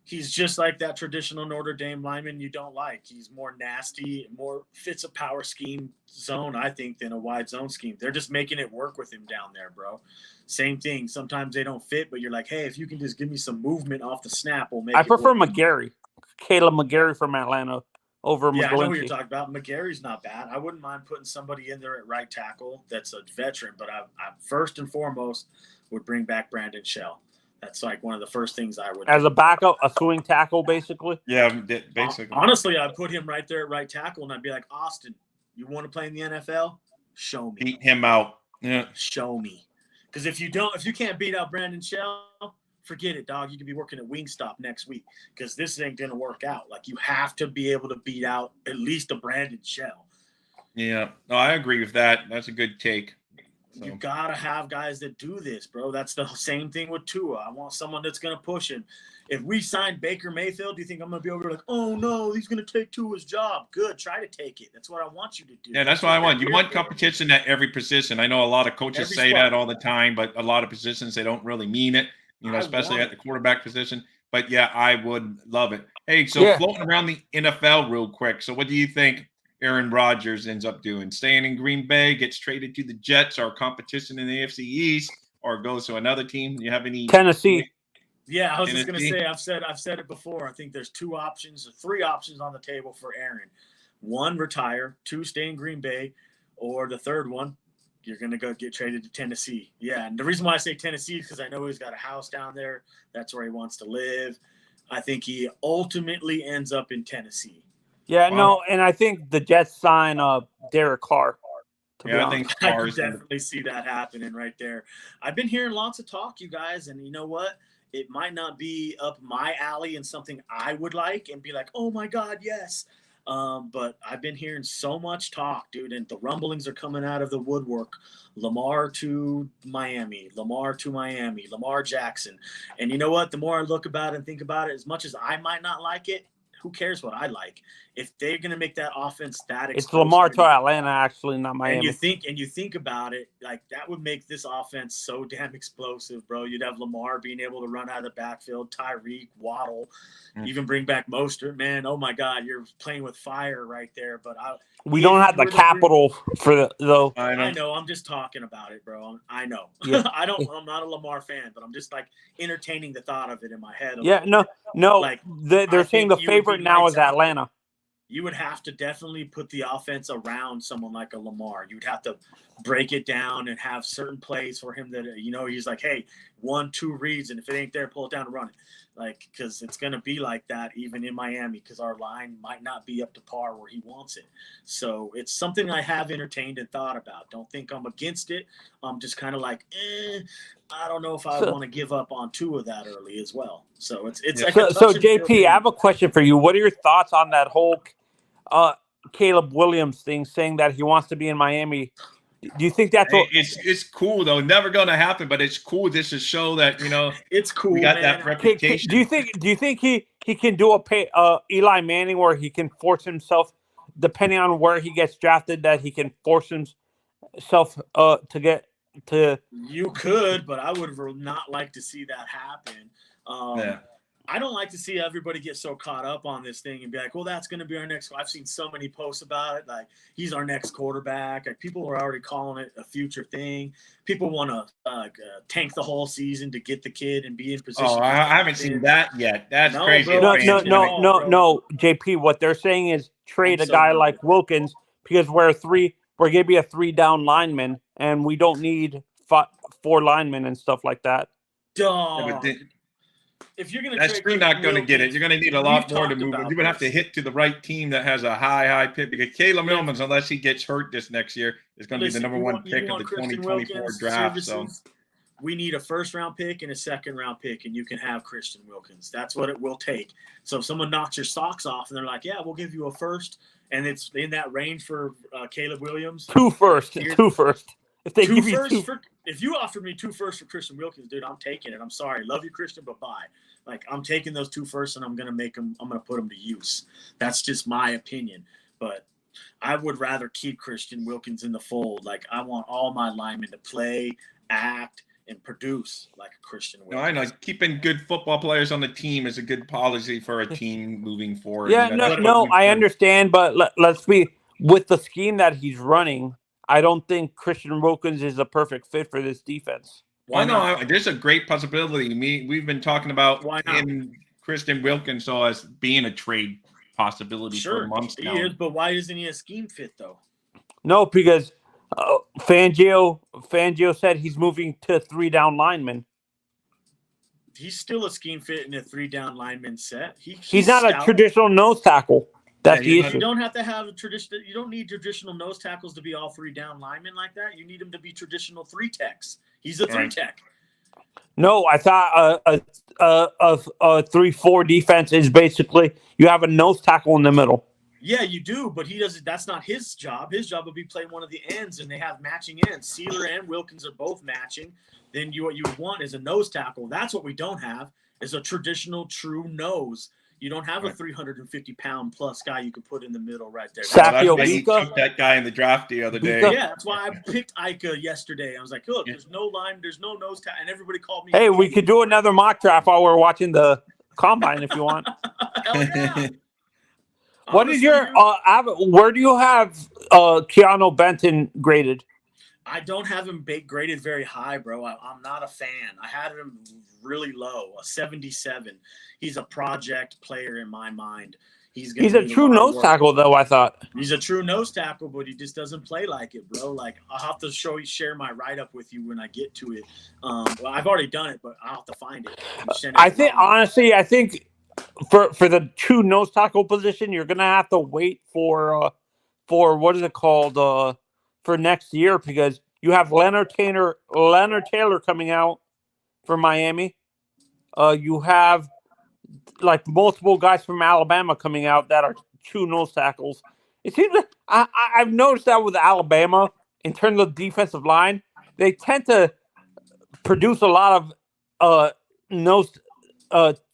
He's just like that traditional Notre Dame lineman you don't like. He's more nasty, more fits a power scheme zone, I think, than a wide zone scheme. They're just making it work with him down there, bro. Same thing. Sometimes they don't fit, but you're like, hey, if you can just give me some movement off the snap, we'll make it work. I prefer McGarry. Caleb McGarry from Atlanta over McGlinchey. Yeah, I know what you're talking about. McGarry's not bad. I wouldn't mind putting somebody in there at right tackle that's a veteran, but I first and foremost would bring back Brandon Shell. That's like one of the first things I would As do. a backup, a swing tackle, basically. Yeah, basically. Honestly, I'd put him right there at right tackle, and I'd be like, Austin, you want to play in the NFL? Show me. Beat him out. Yeah. Show me. Because if you can't beat out Brandon Shell, forget it, dog. You could be working at Wingstop next week because this ain't gonna work out. Like, you have to be able to beat out at least a Brandon Shell. Yeah. No, I agree with that. That's a good take. So. You gotta have guys that do this, bro. That's the same thing with Tua. I want someone that's gonna push him. If we signed Baker Mayfield, do you think I'm gonna be over there like, oh no, he's gonna take Tua's job? Good, try to take it. That's what I want you to do. Yeah, that's what I want. You want competition at every position. I know a lot of coaches say that all the time, but a lot of positions they don't really mean it. You know, especially at the quarterback position. But yeah, I would love it. Hey, so floating around the NFL real quick. So what do you think Aaron Rodgers ends up doing? Staying in Green Bay, gets traded to the Jets, our competition in the AFC East, or goes to another team? Do you have any? Tennessee. Yeah, I was just gonna say I've said it before. I think there's three options on the table for Aaron. One, retire. Two, stay in Green Bay, or the third one, you're gonna go get traded to Tennessee. Yeah, and the reason why I say Tennessee is because I know he's got a house down there. That's where he wants to live. I think he ultimately ends up in Tennessee. Yeah, no, and I think the Jets sign Derek Carr. Yeah, I think I can definitely see that happening right there. I've been hearing lots of talk, you guys, and you know what? It might not be up my alley and something I would like and be like, oh my God, yes. But I've been hearing so much talk, dude, and the rumblings are coming out of the woodwork. Lamar to Miami, Lamar Jackson. And you know what? The more I look about it and think about it, as much as I might not like it, who cares what I like? If they're going to make that offense that explosive, it's Lamar to Atlanta, actually, not Miami. And you think about it, like that would make this offense so damn explosive, bro. You'd have Lamar being able to run out of the backfield, Tyreek, Waddle, even bring back Mostert. Man, oh my God, you're playing with fire right there. But we don't have the capital for though. I know. I'm just talking about it, bro. I know. Yeah. I'm not a Lamar fan, but I'm just like entertaining the thought of it in my head. Yeah, no. Like they're saying the favorite now is Atlanta. You would have to definitely put the offense around someone like a Lamar. You'd have to break it down and have certain plays for him that, you know, he's like, hey, 1-2 reads, and if it ain't there, pull it down and run it. Like, because it's going to be like that even in Miami because our line might not be up to par where he wants it. So it's something I have entertained and thought about. Don't think I'm against it. I'm just kind of like, I don't know if I want to give up on Tua that early as well. So it's like so JP, I have a question for you. What are your thoughts on that whole Caleb Williams thing, saying that he wants to be in Miami? Do you think that's it's cool though? Never gonna happen, but it's cool just to show that, you know, it's cool. We got that reputation. Do you think he can do a Eli Manning where he can force himself, depending on where he gets drafted, that he can force himself to get to? You could, but I would not like to see that happen. Yeah. I don't like to see everybody get so caught up on this thing and be like, well, that's going to be our next. I've seen so many posts about it. Like, he's our next quarterback. Like, people are already calling it a future thing. People want to tank the whole season to get the kid and be in position. Oh, I haven't seen that yet. That's crazy. No, JP, what they're saying is trade a guy like Wilkins because we're going to be a 3-down lineman and we don't need 4 linemen and stuff like that. Duh. If you're going to that's you're not going to get it. You're going to need a lot more to move it. You're going to have to hit to the right team that has a high pick because Caleb Williams, unless he gets hurt this next year, is going to be the number 1 pick of the 2024 draft. So we need a first-round pick and a second-round pick, and you can have Christian Wilkins. That's what it will take. So if someone knocks your socks off and they're like, yeah, we'll give you a first, and it's in that range for Caleb Williams. 2 first. If they give you if you offered me 2 firsts for Christian Wilkins, dude, I'm taking it. I'm sorry. Love you, Christian, but bye. Like, I'm taking those 2 firsts and I'm going to put them to use. That's just my opinion. But I would rather keep Christian Wilkins in the fold. Like, I want all my linemen to play, act, and produce like a Christian Wilkins. No, I know. Keeping good football players on the team is a good policy for a team moving forward. Yeah, I understand. But let's be, with the scheme that he's running, I don't think Christian Wilkins is a perfect fit for this defense. Why not? There's a great possibility. We've been talking about Christian Wilkins as being a trade possibility for months now. He is, but why isn't he a scheme fit though? No, because Fangio said he's moving to 3-down linemen. he's still a scheme fit in a 3-down lineman set. He's not stout. a traditional nose tackle. That's the issue. You don't have to have a traditional. You don't need traditional nose tackles to be all 3-down linemen like that. You need him to be traditional 3-techs. He's a 3-tech. No, I thought a 3-4 defense is basically you have a nose tackle in the middle. Yeah, you do, but he doesn't. That's not his job. His job would be playing one of the ends, and they have matching ends. Sealer and Wilkins are both matching. Then what you want is a nose tackle. That's what we don't have. Is a traditional true nose. You don't have a 350-pound plus guy you can put in the middle right there. He took that guy in the draft the other day. Yeah, that's why I picked Ika yesterday. I was like, look, there's no line, there's no nose tackle, and everybody called me. Hey, we could do another mock draft while we're watching the combine if you want. Hell yeah. What is your where do you have Keanu Benton graded? I don't have him graded very high, bro. I'm not a fan. I had him really low, a 77. He's a project player in my mind. He's a true nose tackle, though, I thought. He's a true nose tackle, but he just doesn't play like it, bro. Like, I'll have to share my write-up with you when I get to it. Well, I've already done it, but I'll have to find it. I think for the true nose tackle position, you're going to have to wait for what is it called, for next year, because you have Leonard Taylor coming out for Miami. You have like multiple guys from Alabama coming out that are true nose tackles. It seems like I've noticed that with Alabama in terms of defensive line, they tend to produce a lot of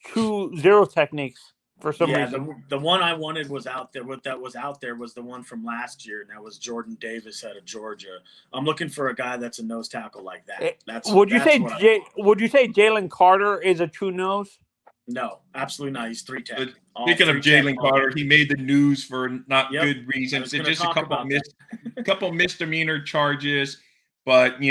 true zero techniques for some reason. The one I wanted was out there. What that was out there was the one from last year, and that was Jordan Davis out of Georgia. I'm looking for a guy that's a nose tackle like that. Would you say Jalen Carter is a true nose? No, absolutely not. He's 3-tech. Speaking of Jalen Carter, he made the news for not good reasons. It's just a couple misdemeanor charges, but he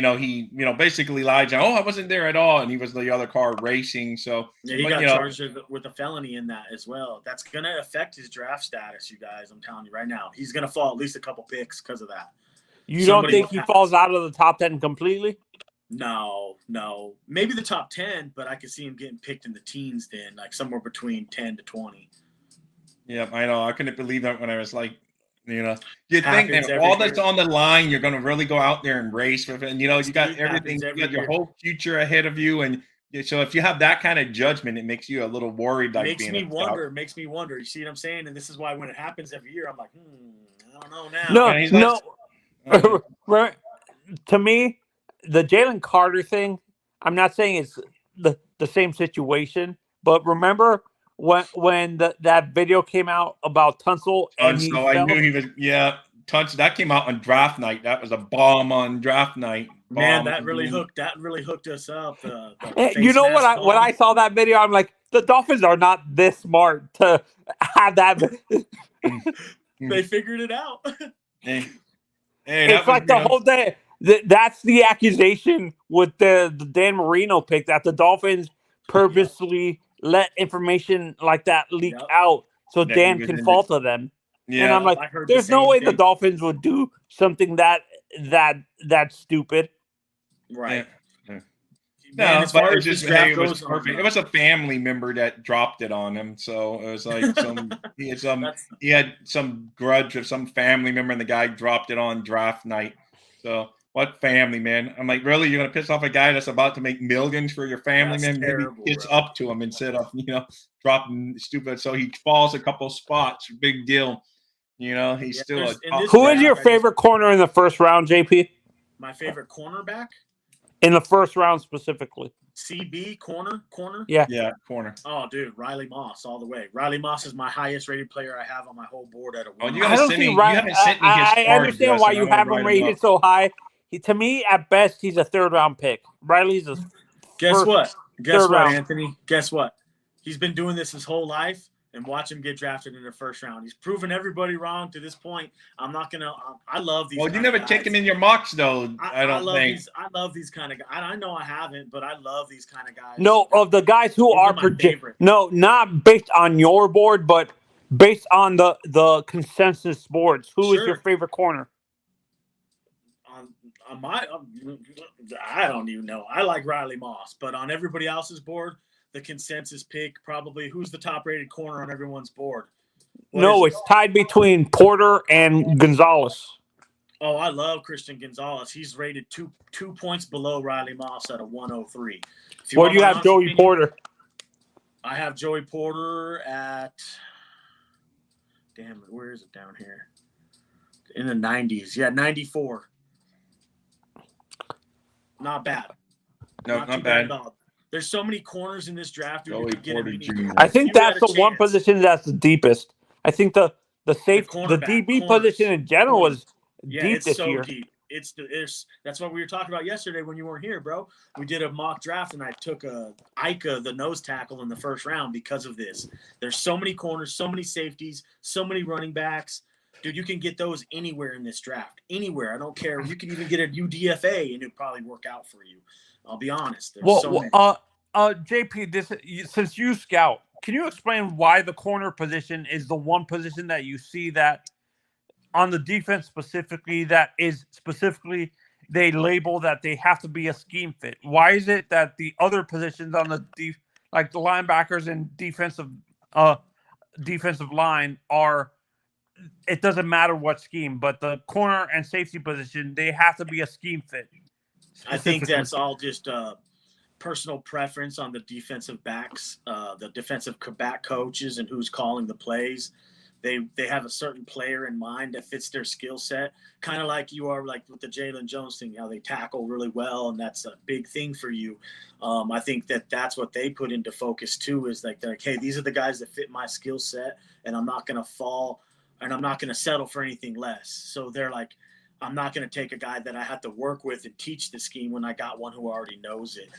basically lied. I wasn't there at all, and he was the other car racing. So yeah, he got charged with a felony in that as well. That's gonna affect his draft status, you guys. I'm telling you right now, he's gonna fall at least a couple picks because of that. You don't think he falls out of the top 10 completely? No. Maybe the top 10, but I could see him getting picked in the teens then, like somewhere between 10 to 20. Yeah, I know. I couldn't believe that when I was like, you think that all that's on the line, you're going to really go out there and race with it. And, you got everything, you got your whole future ahead of you. And so if you have that kind of judgment, it makes you a little worried. Like makes me wonder. You see what I'm saying? And this is why when it happens every year, I'm like, I don't know now. No. To me, the Jalen Carter thing, I'm not saying it's the same situation, but remember when that video came out about Tunsil? I knew he was, Tunsil. That came out on draft night. That was a bomb on draft night. Man, that really hooked us up. You know what? When I saw that video, I'm like, the Dolphins are not this smart to have that. They figured it out. It's like the whole day. That's the accusation with the Dan Marino pick, that the Dolphins purposely let information like that leak out so Dan can falter them. Yeah, and I'm like, there's no way the Dolphins would do something that stupid. Right. Yeah. No, but it was perfect. It was a family member that dropped it on him, so it was like he had some grudge of some family member, and the guy dropped it on draft night. So what family, man? I'm like, really? You're gonna piss off a guy that's about to make millions for your family, man? Maybe it's up to him instead of dropping stupid. So he falls a couple spots. Big deal. He's still a. Who is your favorite corner in the first round, JP? My favorite cornerback. In the first round specifically. CB corner. Yeah, corner. Oh, dude, Riley Moss all the way. Riley Moss is my highest rated player I have on my whole board at a. Oh, you haven't sent me his I understand why you have him rated so high. To me, at best, he's a third-round pick. Riley's a Guess what, Anthony? Guess what? He's been doing this his whole life, and watch him get drafted in the first round. He's proven everybody wrong to this point. I'm not gonna. I love these. Well, you never take him in your mocks, though. I love these kind of guys. I know I haven't, but I love these kind of guys. No, of the guys who are predicted. No, not based on your board, but based on the consensus boards. Who is your favorite corner? I don't even know. I like Riley Moss, but on everybody else's board, the consensus pick, probably who's the top rated corner on everyone's board? No, it's tied between Porter and Gonzalez. Oh, I love Christian Gonzalez. He's rated two points below Riley Moss at a 103. What do you have, Joey Porter? I have Joey Porter at, damn it, where is it down here? In the 90s. Yeah, 94. Not bad. No, not bad. There's so many corners in this draft. Joey Porter Jr. I think that's the one position that's the deepest. I think the DB position in general is deep this year. Deep. That's what we were talking about yesterday when you weren't here, bro. We did a mock draft and I took Ika, the nose tackle, in the first round because of this. There's so many corners, so many safeties, so many running backs. Dude, you can get those anywhere in this draft. Anywhere. I don't care. You can even get a UDFA and it'd probably work out for you. I'll be honest. JP, since you scout, can you explain why the corner position is the one position that you see that on the defense specifically they label that they have to be a scheme fit? Why is it that the other positions on the like the linebackers and defensive line are, it doesn't matter what scheme, but the corner and safety position, they have to be a scheme fit? I think that's all just personal preference on the defensive backs, the defensive back coaches, and who's calling the plays. They have a certain player in mind that fits their skill set, kind of like you are, like with the Jalen Jones thing, how they tackle really well, and that's a big thing for you. I think that's what they put into focus too, is like, hey, these are the guys that fit my skill set, and I'm not going to fall, and I'm not going to settle for anything less. So they're like, I'm not going to take a guy that I have to work with and teach the scheme when I got one who already knows it.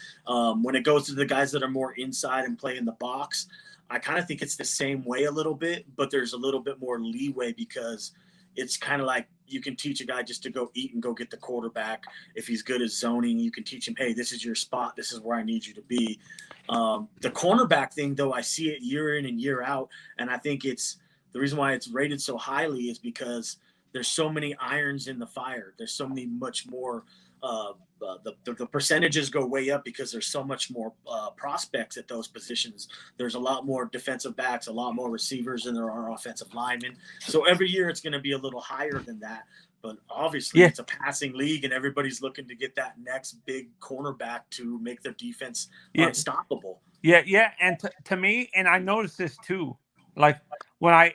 When it goes to the guys that are more inside and play in the box, I kind of think it's the same way a little bit, but there's a little bit more leeway because it's kind of like you can teach a guy just to go eat and go get the quarterback. If he's good at zoning, you can teach him, hey, this is your spot. This is where I need you to be. The cornerback thing, though, I see it year in and year out, and I think it's the reason why it's rated so highly is because there's so many irons in the fire. There's so many much more the percentages go way up because there's so much more prospects at those positions. There's a lot more defensive backs, a lot more receivers than there are offensive linemen. So every year it's going to be a little higher than that. But obviously it's a passing league and everybody's looking to get that next big cornerback to make their defense unstoppable. Yeah. And to me, and I noticed this too, like when I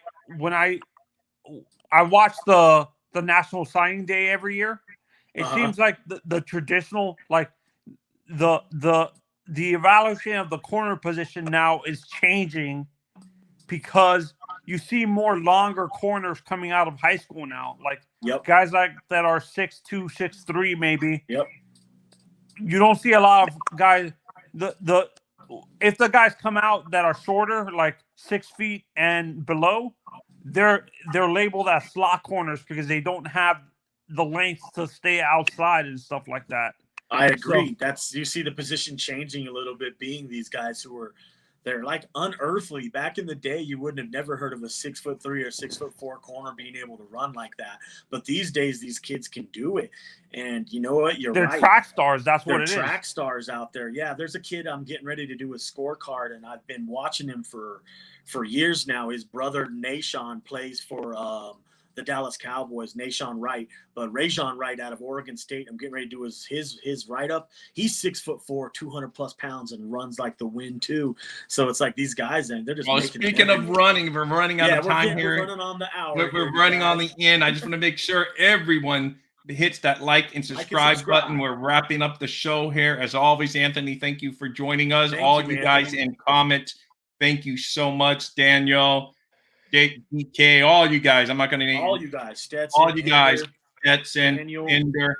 watch the National Signing Day every year. It seems like the traditional, like the evaluation of the corner position now is changing because you see more longer corners coming out of high school now. Like guys like that are 6'2", 6'3", maybe. Yep. You don't see a lot of guys. If the guys come out that are shorter, like 6 feet and below, they're labeled as slot corners because they don't have the length to stay outside and stuff like that. I agree. You see the position changing a little bit, being these guys they're like unearthly. Back in the day, you wouldn't have never heard of a 6'3" or 6'4" corner being able to run like that. But these days, these kids can do it. And you know what? They're right. Track stars. That's what it is. They're track stars out there. Yeah, there's a kid I'm getting ready to do a scorecard, and I've been watching him for years now. His brother, Nashawn, plays for the Dallas Cowboys, Nashawn Wright, but Rajon Wright out of Oregon State. I'm getting ready to do his write-up. He's 6'4", 200+ pounds, and runs like the wind too. So it's like these guys, and they're just. Well, speaking of running, we're running out of time here. We're running on the hour. We're running on the end. I just want to make sure everyone hits that like and subscribe button. We're wrapping up the show here. As always, Anthony, thank you for joining us. All you guys in comments, thank you so much. Daniel, DK, all you guys. I'm not going to name all you guys. Stetson, all you guys. Stetson, Ender,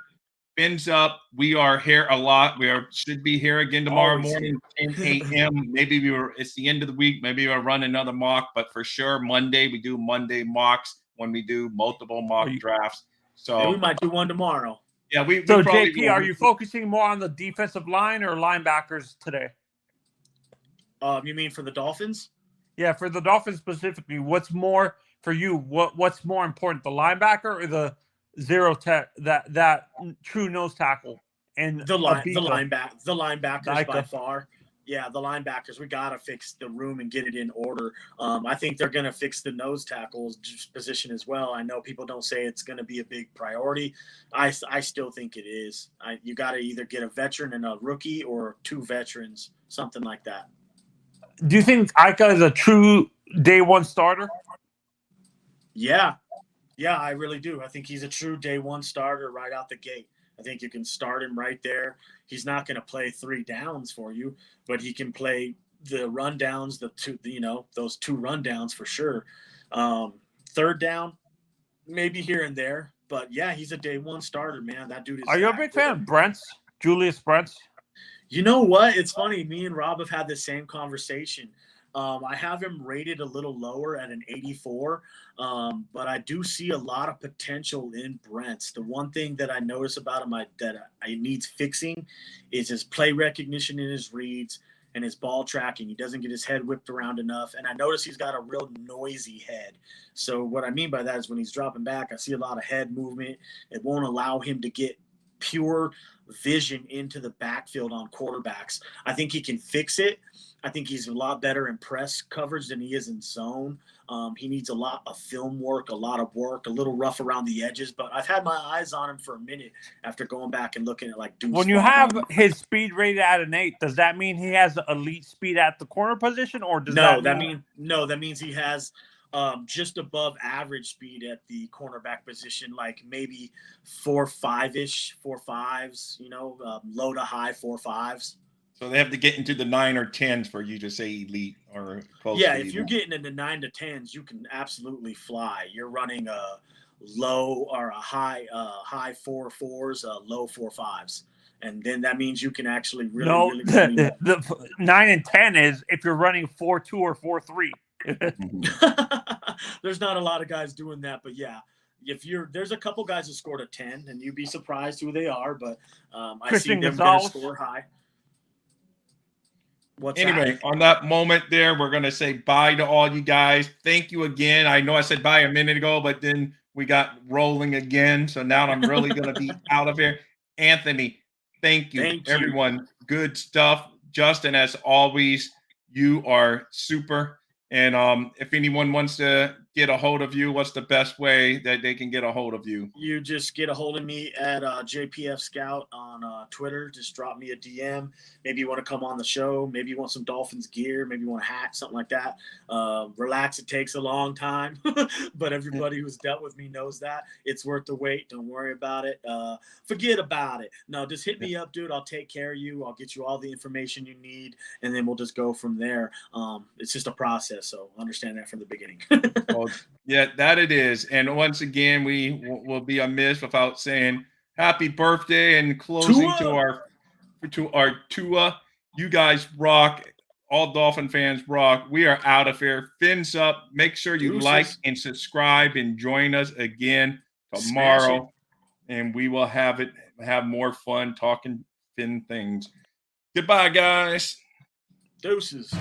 fins up. We are here a lot. Should be here again tomorrow morning, 10 a.m. Maybe it's the end of the week. Maybe we'll run another mock, but for sure Monday we do Monday mocks when we do multiple mock drafts. So we might do one tomorrow. Yeah, we so JP, are you focusing more on the defensive line or linebackers today? You mean for the Dolphins? Yeah, for the Dolphins specifically, what's more for you? What's more important, the linebacker or the that true nose tackle? And the linebackers by far. Yeah, the linebackers, we got to fix the room and get it in order. I think they're going to fix the nose tackles position as well. I know people don't say it's going to be a big priority. I still think it is. You got to either get a veteran and a rookie or 2 veterans, something like that. Do you think Ika is a true day one starter? Yeah, I really do. I think he's a true day one starter right out the gate. I think you can start him right there. He's not going to play 3 downs for you, but he can play the rundowns, those 2 rundowns for sure. 3rd down, maybe here and there, but yeah, he's a day one starter, man. That dude is. Are you a big fan of Brents, Julius Brents? You know what? It's funny. Me and Rob have had the same conversation. I have him rated a little lower at an 84, but I do see a lot of potential in Brents. The one thing that I notice about him that needs fixing is his play recognition in his reads and his ball tracking. He doesn't get his head whipped around enough, and I notice he's got a real noisy head. So what I mean by that is when he's dropping back, I see a lot of head movement. It won't allow him to get pure vision into the backfield on quarterbacks. I think he can fix it. I think he's a lot better in press coverage than he is in zone. He needs a lot of film work, a lot of work, a little rough around the edges. But I've had my eyes on him for a minute after going back and looking at like Deuce. When you have his speed rated at an 8, does that mean he has elite speed at the corner position, or does that means he has just above average speed at the cornerback position, like maybe 4.5-ish, 4.5s, low to high 4.5s. So they have to get into the 9 or 10s for you to say elite or close. Yeah, to if elite. you're getting into 9 to 10s, you can absolutely fly. You're running a low or a high 4.4s, low 4.5s. And then that means you can actually really the 9 and 10 is if you're running 4.2 or 4.3. There's not a lot of guys doing that, but yeah, there's a couple guys that scored a 10, and you'd be surprised who they are, but I see them going to score high. Anyway, on that moment there, we're going to say bye to all you guys. Thank you again. I know I said bye a minute ago, but then we got rolling again. So now I'm really going to be out of here. Anthony, thank you. Everyone. Good stuff. Justin, as always, you are super. And if anyone wants to get a hold of you, what's the best way that they can get a hold of you? You just get a hold of me at JPF Scout on Twitter. Just drop me a DM. Maybe you want to come on the show. Maybe you want some Dolphins gear. Maybe you want a hat, something like that. Relax. It takes a long time, but everybody who's dealt with me knows that. It's worth the wait. Don't worry about it. Forget about it. No, just hit me up, dude. I'll take care of you. I'll get you all the information you need, and then we'll just go from there. It's just a process. So understand that from the beginning. Well, yeah, that it is. And once again, we will be amiss without saying happy birthday and closing Tua! to our Tua. You guys rock. All Dolphin fans rock. We are out of here. Fins up. Make sure you like and subscribe and join us again tomorrow. And we will have more fun talking Fin things. Goodbye, guys. Deuces.